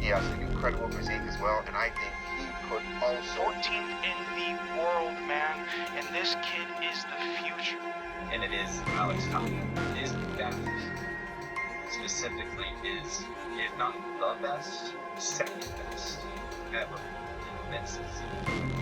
He has an incredible physique as well, and I think he could also... 14th in the world, man, and this kid is the future. And it is Alex Tomlin. His best, specifically, is, if not the best, second best ever in this season.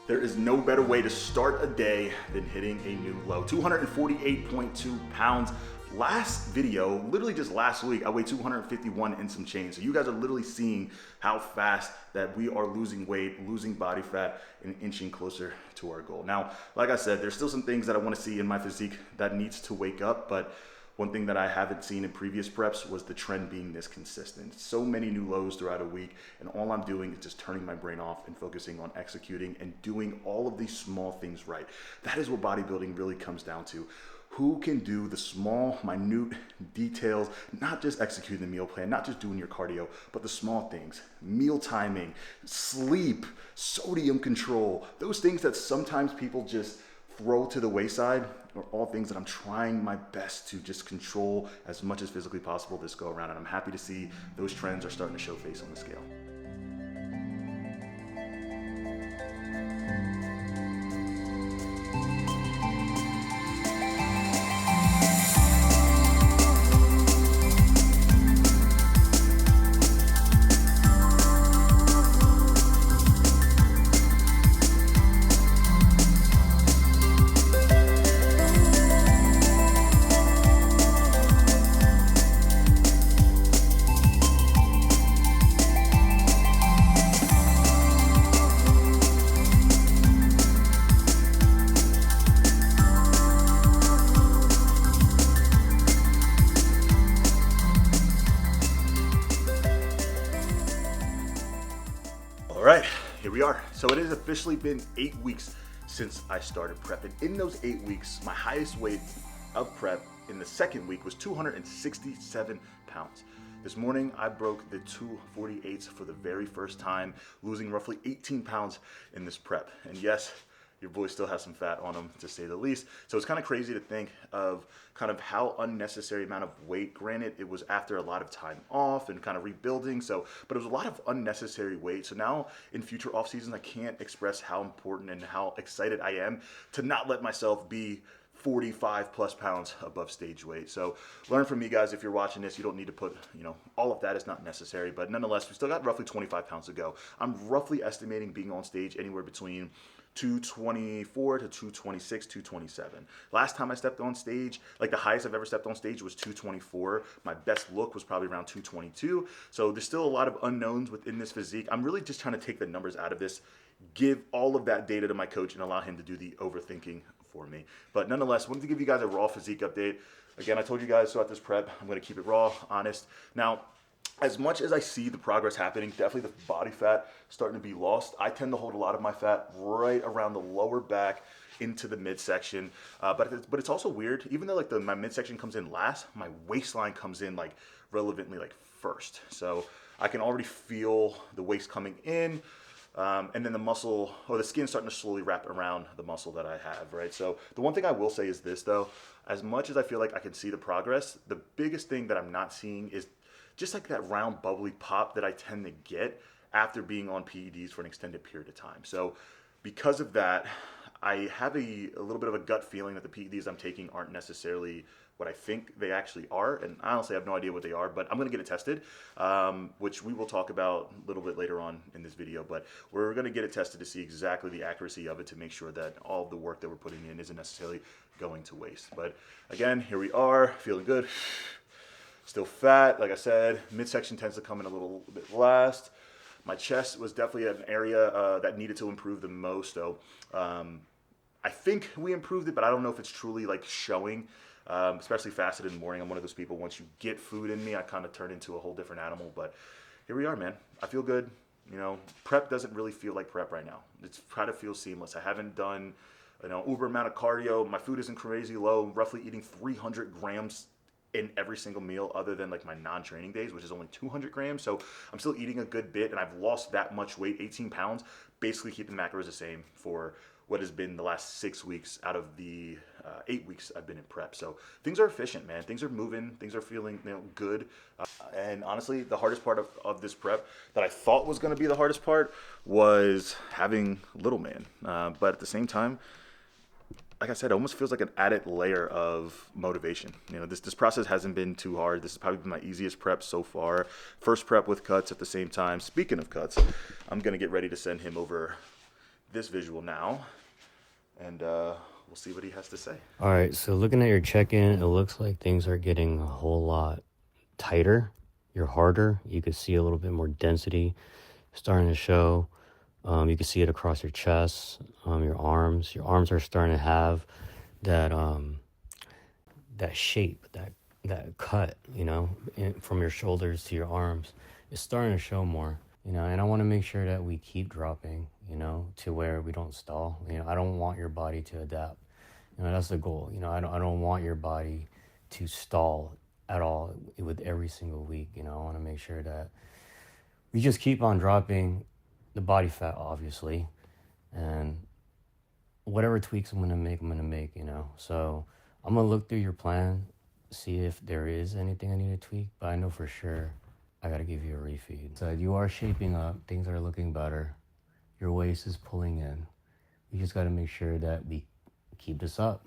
There is no better way to start a day than hitting a new low. 248.2 pounds. Last video, literally just last week, I weighed 251 and some change. So you guys are literally seeing how fast that we are losing weight, losing body fat, and inching closer to our goal. Now, like I said, there's still some things that I want to see in my physique that needs to wake up, but one thing that I haven't seen in previous preps was the trend being this consistent. So many new lows throughout a week, and all I'm doing is just turning my brain off and focusing on executing and doing all of these small things right. That is what bodybuilding really comes down to. Who can do the small, minute details, not just executing the meal plan, not just doing your cardio, but the small things, meal timing, sleep, sodium control, those things that sometimes people just throw to the wayside are all things that I'm trying my best to just control as much as physically possible this go around. And I'm happy to see those trends are starting to show face on the scale. All right, here we are. So it has officially been 8 weeks since I started prepping. In those 8 weeks, my highest weight of prep in the second week was 267 pounds. This morning, I broke the 248s for the very first time, losing roughly 18 pounds in this prep. And yes, your boy still has some fat on him, to say the least. So it's kind of crazy to think of kind of how unnecessary amount of weight. Granted, it was after a lot of time off and kind of rebuilding, but it was a lot of unnecessary weight. So now in future off seasons, I can't express how important and how excited I am to not let myself be 45 plus pounds above stage weight. So learn from me, guys. If you're watching this, you don't need to put, all of that is not necessary, but nonetheless, we still got roughly 25 pounds to go. I'm roughly estimating being on stage anywhere between 224 to 226, 227. Last time I stepped on stage, like the highest I've ever stepped on stage was 224. My best look was probably around 222. So there's still a lot of unknowns within this physique. I'm really just trying to take the numbers out of this, give all of that data to my coach and allow him to do the overthinking for me. But nonetheless, wanted to give you guys a raw physique update. Again, I told you guys throughout this prep, I'm going to keep it raw, honest. Now, as much as I see the progress happening, definitely the body fat starting to be lost. I tend to hold a lot of my fat right around the lower back into the midsection. But it's also weird, even though like my midsection comes in last, my waistline comes in like relevantly like first. So I can already feel the waist coming in. And then the muscle or the skin starting to slowly wrap around the muscle that I have, right? So the one thing I will say is this though, as much as I feel like I can see the progress, the biggest thing that I'm not seeing is just like that round bubbly pop that I tend to get after being on PEDs for an extended period of time. So because of that, I have a little bit of a gut feeling that the PEDs I'm taking aren't necessarily what I think they actually are. And I honestly have no idea what they are, but I'm going to get it tested, which we will talk about a little bit later on in this video. But we're going to get it tested to see exactly the accuracy of it to make sure that all of the work that we're putting in isn't necessarily going to waste. But again, here we are, feeling good. Still fat, like I said, midsection tends to come in a little bit last. My chest was definitely an area that needed to improve the most. So I think we improved it, but I don't know if it's truly like showing, especially fasted in the morning. I'm one of those people, once you get food in me, I kind of turn into a whole different animal. But here we are, man. I feel good. Prep doesn't really feel like prep right now. It's trying to feel seamless. I haven't done, uber amount of cardio. My food isn't crazy low. I'm roughly eating 300 grams in every single meal other than like my non-training days, which is only 200 grams. So I'm still eating a good bit, and I've lost that much weight, 18 pounds, basically keeping macros the same for what has been the last 6 weeks out of the 8 weeks I've been in prep. So things are efficient, man. Things are moving. Things are feeling, you know, good. And honestly, the hardest part of this prep that I thought was going to be the hardest part was having little man. But at the same time, like I said, it almost feels like an added layer of motivation. You know, this process hasn't been too hard. This has probably been my easiest prep so far. First prep with cuts at the same time. Speaking of cuts, I'm going to get ready to send him over this visual now, and we'll see what he has to say. All right, so looking at your check-in, it looks like things are getting a whole lot tighter. You're harder. You can see a little bit more density starting to show. You can see it across your chest, your arms. Your arms are starting to have that that shape, that cut, you know, from your shoulders to your arms. It's starting to show more, you know, and I want to make sure that we keep dropping, you know, to where we don't stall. You know, I don't want your body to adapt. You know, that's the goal. You know, I don't want your body to stall at all with every single week. You know, I want to make sure that we just keep on dropping the body fat, obviously, and whatever tweaks I'm going to make, you know. So I'm going to look through your plan, see if there is anything I need to tweak, but I know for sure I got to give you a refeed. So you are shaping up. Things are looking better. Your waist is pulling in. We just got to make sure that we keep this up,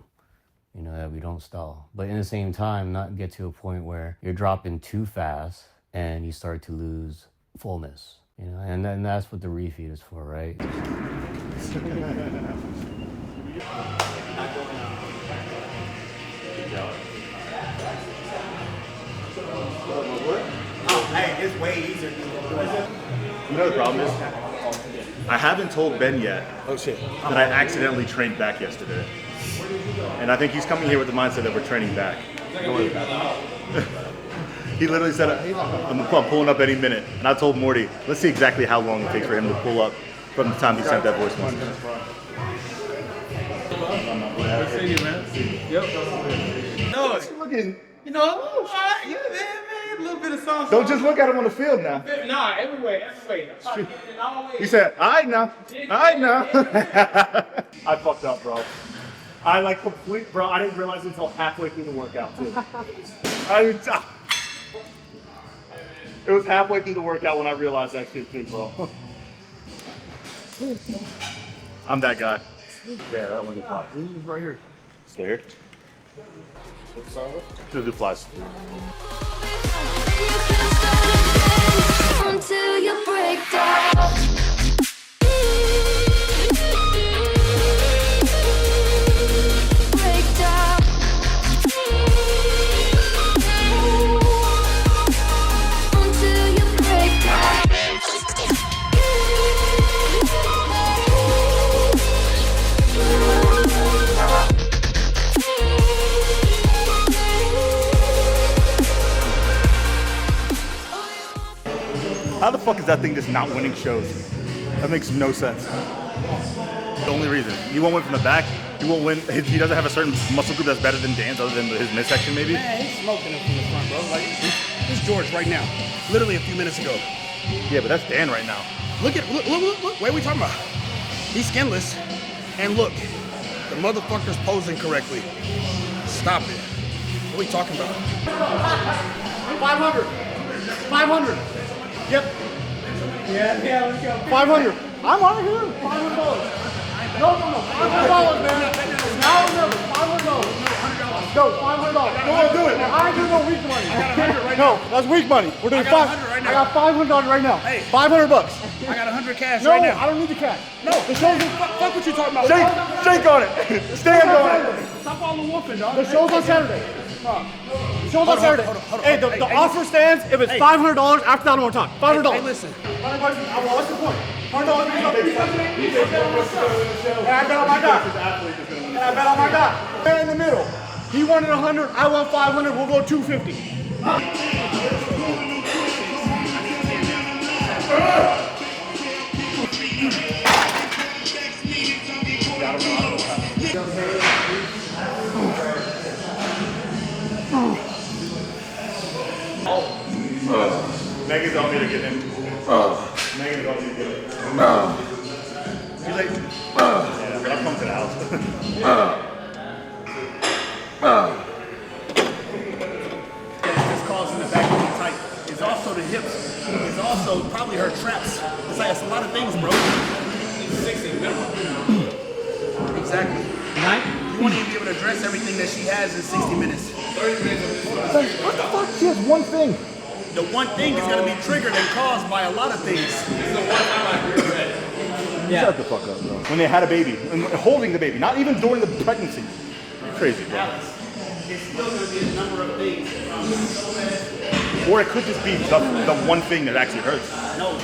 you know, that we don't stall. But in the same time, not get to a point where you're dropping too fast and you start to lose fullness. You know, and then that's what the refeed is for, right? Hey, it's way easier. You know the problem is, I haven't told Ben yet that I accidentally trained back yesterday. And I think he's coming here with the mindset that we're training back. He literally said, I'm pulling up any minute. And I told Morty, let's see exactly how long it takes for him to pull up from the time he sent that voice message. Good to see you, man. Yep. No, looking, you know, a little bit of sauce. Don't just look at him on the field now. Nah, everywhere. He said, all right now. I fucked up, bro. I didn't realize until halfway through the workout, too. It was halfway through the workout when I realized that shit too, bro. I'm that guy. Yeah, that one is fine. He's right here. Stay here. Should do flies. Until you break down. How the fuck is that thing just not winning shows? That makes no sense. The only reason. He won't win from the back. He won't win. He doesn't have a certain muscle group that's better than Dan's other than his midsection maybe. Man, he's smoking him from the front, bro. Like, he's George right now. Literally a few minutes ago. Yeah, but that's Dan right now. Look. What are we talking about? He's skinless. And look, the motherfucker's posing correctly. Stop it. What are we talking about? 500. 500. Yep. Yeah, let's go. 500. I'm on here. $500. No. $500, man. Now remember, $500. No, $500. No, do it. I ain't doing no weak money. I got 100 right now. No, that's weak money. We're doing I got 100 right now. I got $500 right now. Hey. $500. I got 100 cash No, right now. I don't need the cash. No, the show's fuck what you talking about. Shake on it. Stand on it. Stop all the wolfing, dog. The show's on Saturday. The show's on Saturday. Hold on. Hey, the offer stands if it's $500. After that, I don't want to talk. $500. Hey, listen. What's the point? $100. I bet on my guy. Man in the middle. He wanted 100. I want 500. We'll go 250. Megan's on me to get in. Megan's on me to get in. She's like, yeah, but I'll come to the house. This causing the back to be tight. It's also the hips. It's also probably her traps. It's like, it's a lot of things, bro. 60 minimum. Exactly. You won't even be able to address everything that she has in 60 minutes. 30 minutes. What the fuck? She has one thing. The one thing is going to be triggered and caused by a lot of things. This is the one time I grew red. Yeah. Shut the fuck up, bro. When they had a baby, and holding the baby, not even during the pregnancy. Crazy, bro. Alex, it's still going to be a number of things. Or it could just be the one thing that actually hurts. No.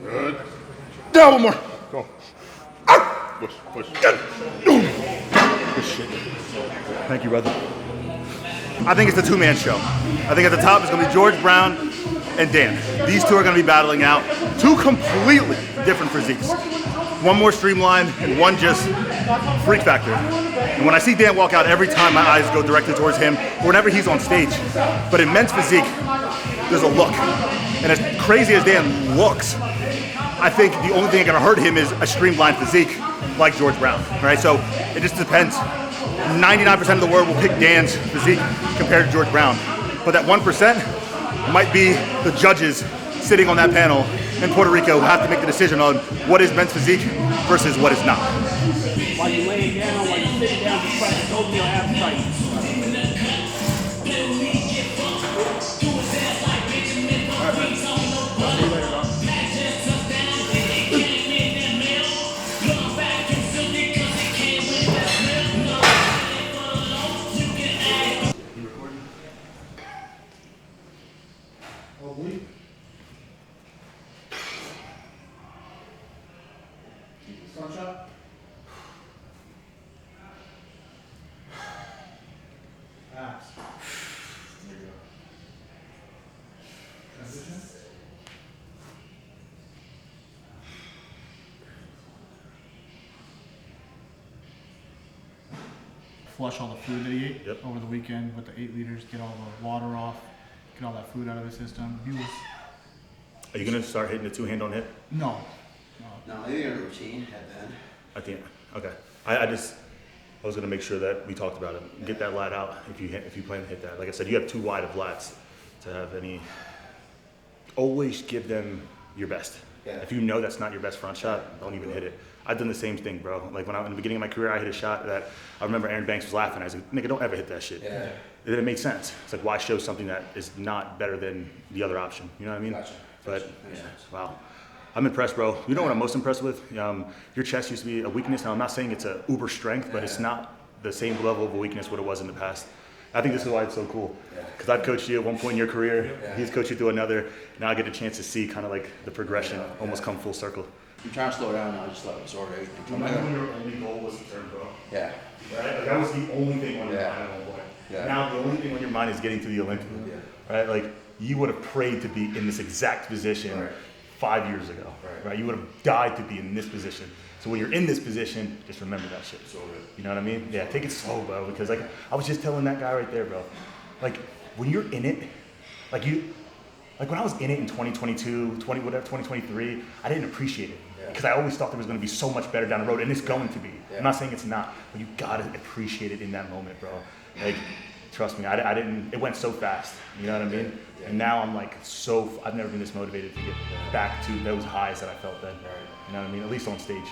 Good. Down one more. Go. Push, push. Good shit. Thank you, brother. I think it's a two-man show. I think at the top it's going to be George Brown and Dan. These two are going to be battling out two completely different physiques. One more streamlined and one just freak factor. And when I see Dan walk out, every time my eyes go directly towards him, whenever he's on stage. But in men's physique, there's a look. And as crazy as Dan looks, I think the only thing that can hurt him is a streamlined physique like George Brown, right? So it just depends. 99% of the world will pick Dan's physique compared to George Brown. But that 1% might be the judges sitting on that panel in Puerto Rico who have to make the decision on what is men's physique versus what is not. While you're laying down, while you're sitting down, just try to open your appetite. Flush all the food that he ate over the weekend with the 8 liters, get all the water off, get all that food out of his system. He was... Are you going to start hitting the two-hand on hip? No. No, maybe a routine headband. At the end. Okay. I was going to make sure that we talked about it. Get that lat out if you plan to hit that. Like I said, you have too wide of lats to have any. Always give them your best. Yeah. If you know that's not your best front shot, don't even hit it. I've done the same thing, bro. Like when in the beginning of my career, I hit a shot that I remember Aaron Banks was laughing. I was like, nigga, don't ever hit that shit. Yeah. And then it made sense. It's like, why show something that is not better than the other option? You know what I mean? Gotcha. But yeah, wow. I'm impressed, bro. You know what I'm most impressed with? Your chest used to be a weakness. Now, I'm not saying it's a uber strength, but it's not the same level of a weakness what it was in the past. I think this is why it's so cool. Because I've coached you at one point in your career. He's coached you through another. Now I get a chance to see kind of like the progression almost come full circle. I'm trying to slow down now, just let it absorb everything. Remember when your only goal was to turn pro? Yeah. Right? Like that was the only thing on your mind at one point. Yeah. Now the only thing on your mind is getting to the Olympia. Yeah. Right? Like you would have prayed to be in this exact position 5 years ago. Right? You would have died to be in this position. So when you're in this position, just remember that shit. You know what I mean? Yeah, take it slow, bro. Because like I was just telling that guy right there, bro. Like when you're in it, like when I was in it in 2022, 2023, I didn't appreciate it. Because I always thought there was going to be so much better down the road, and it's going to be. I'm not saying it's not, but you gotta appreciate it in that moment, bro. Like, trust me, I didn't. It went so fast. You know what I mean? And now I'm like I've never been this motivated to get back to those highs that I felt then. You know what I mean? At least on stage.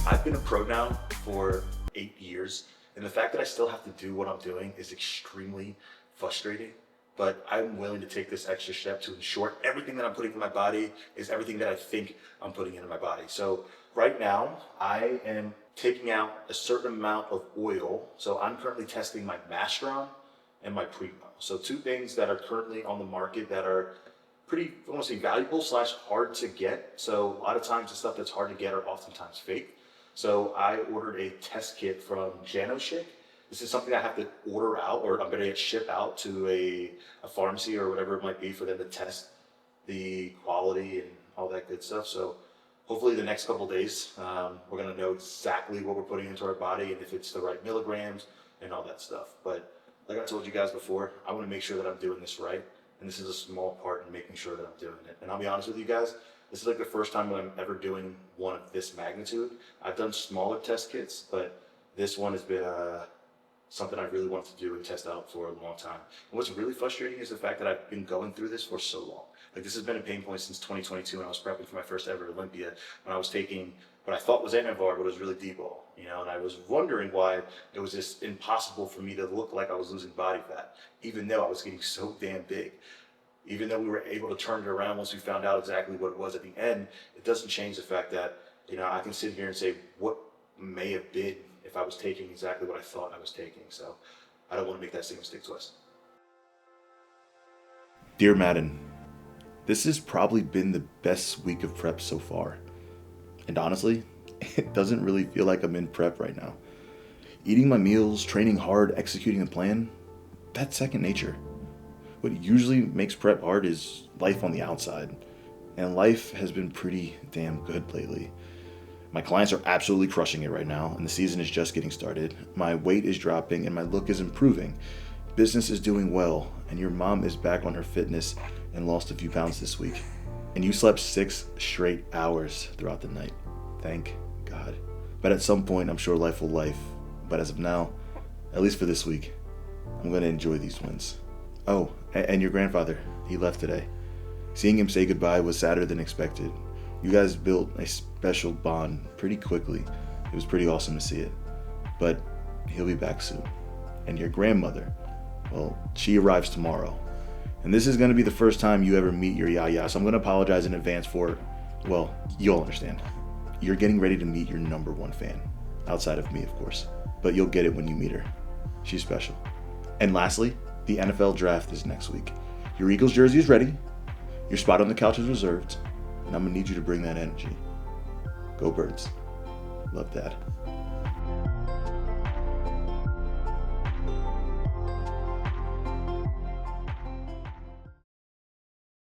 I've been a pro now for 8 years, and the fact that I still have to do what I'm doing is extremely frustrating. But I'm willing to take this extra step to ensure everything that I'm putting in my body is everything that I think I'm putting into my body. So right now, I am taking out a certain amount of oil. So I'm currently testing my Masteron and my Primo. So two things that are currently on the market that are pretty, I want to say valuable / hard to get. So a lot of times the stuff that's hard to get are oftentimes fake. So I ordered a test kit from Janoshik. This is something I have to order out, or I'm going to ship out to a pharmacy or whatever it might be for them to test the quality and all that good stuff. So hopefully the next couple days, we're gonna know exactly what we're putting into our body and if it's the right milligrams and all that stuff. But like I told you guys before, I wanna make sure that I'm doing this right. And this is a small part in making sure that I'm doing it. And I'll be honest with you guys, this is like the first time that I'm ever doing one of this magnitude. I've done smaller test kits, but this one has been something I really wanted to do and test out for a long time. And what's really frustrating is the fact that I've been going through this for so long. Like this has been a pain point since 2022 when I was prepping for my first ever Olympia, when I was taking what I thought was Anavar, but it was really D-ball, you know, and I was wondering why it was just impossible for me to look like I was losing body fat, even though I was getting so damn big. Even though we were able to turn it around once we found out exactly what it was at the end, it doesn't change the fact that, you know, I can sit here and say what may have been if I was taking exactly what I thought I was taking. So I don't want to make that same mistake twice. Dear Madden, this has probably been the best week of prep so far. And honestly, it doesn't really feel like I'm in prep right now. Eating my meals, training hard, executing a plan, that's second nature. What usually makes prep hard is life on the outside. And life has been pretty damn good lately. My clients are absolutely crushing it right now, and the season is just getting started. My weight is dropping and my look is improving. Business is doing well, and your mom is back on her fitness and lost a few pounds this week. And you slept 6 straight hours throughout the night. Thank God. But at some point, I'm sure life will life. But as of now, at least for this week, I'm going to enjoy these wins. Oh, and your grandfather, he left today. Seeing him say goodbye was sadder than expected. You guys built a special bond pretty quickly. It was pretty awesome to see it. But he'll be back soon. And your grandmother, well, she arrives tomorrow. And this is going to be the first time you ever meet your yaya, so I'm going to apologize in advance for, well, you'll understand. You're getting ready to meet your #1 fan. Outside of me, of course. But you'll get it when you meet her. She's special. And lastly, the NFL draft is next week. Your Eagles jersey is ready. Your spot on the couch is reserved. And I'm going to need you to bring that energy. Go Birds. Love, Dad.